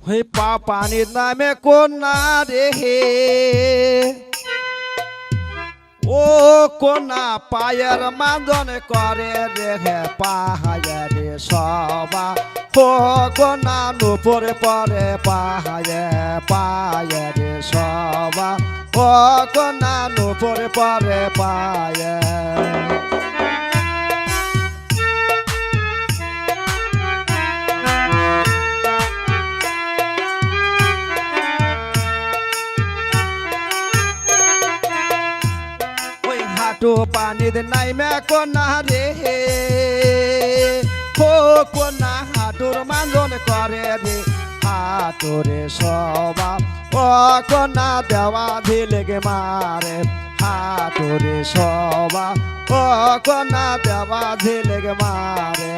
ওই পানির নামে কন্যা রে ও কন্যা পায়ের মানজন করে রে পাহাড়ে সবা ও কন্যা নুপুরে পরে পায়ে সবা ও কন্যা নুপুরে পরে পায়ে হাঁটু পানির নাইমে কন্যা রে ও কন্যা হাঁটুর মানজন করে রে হাঁটুরে সবা ও কন্যা দেওয়া দিলেগে মারে হাঁটুরে সবা ও কন্যা দেওয়া দিলেগে মারে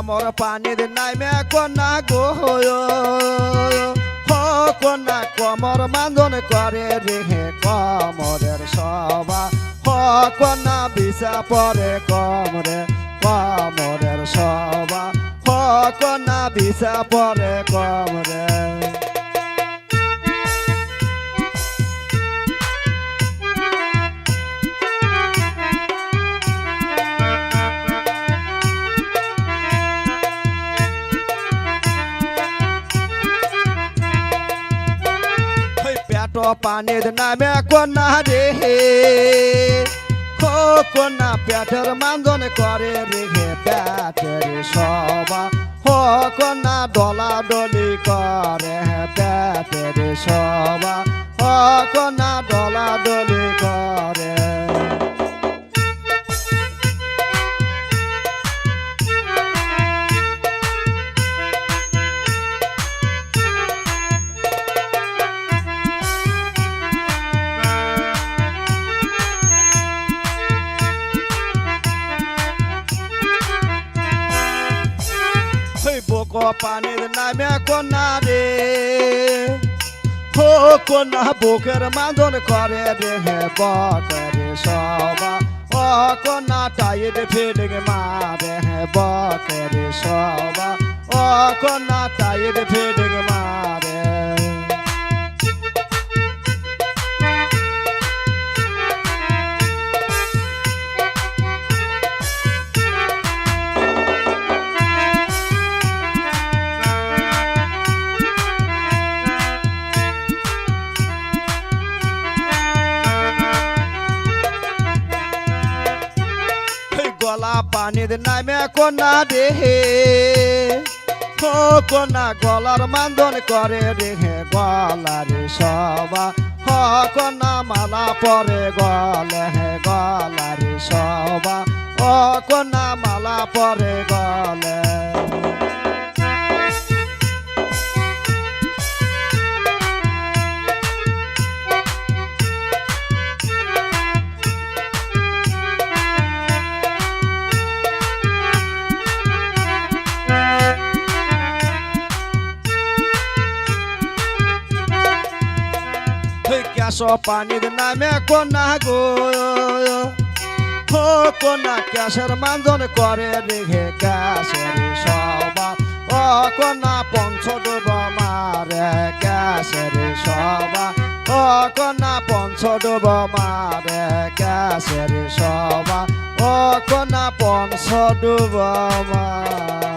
কমর পানির নাইমে কন্যা গো হো কন্যা কমর মানজন করে রে কমরের সবা হো কন্যা বিষা পরে কমরের সবা হো কন্যা বিষা পরে কমরে পানির নামে কন্যা রে ও কন্যা পেটের মানজন করে রে পেটের সবা ও কন্যা ডলা ডলি করে পেটের সবা ও কন্যা ডলা ডলি করে পানির নামে কন্যা রে ও কন্যা বুকের মানজন করে রে বকের সবা ও কন্যা টাইট ফিলিং মারে বকের সবা ও কন্যা টাইট ফিলিং মারে পানির নামে কন্যা রে ও কন্যা গলার মানজন করে রে গলার সবা ও কন্যা মালা পরে গলার সবা ও কন্যা মালা পরে গলে পানির নামে কন্যা গো ও কন্যা ক্যাশের মানজন করে রে ক্যাশের সবা ও কন্যা পঞ্চডুব মারে ক্যাশের সবা ও কন্যা পঞ্চডুব মারে ক্যাশের সবা ও কন্যা পঞ্চডুব মারে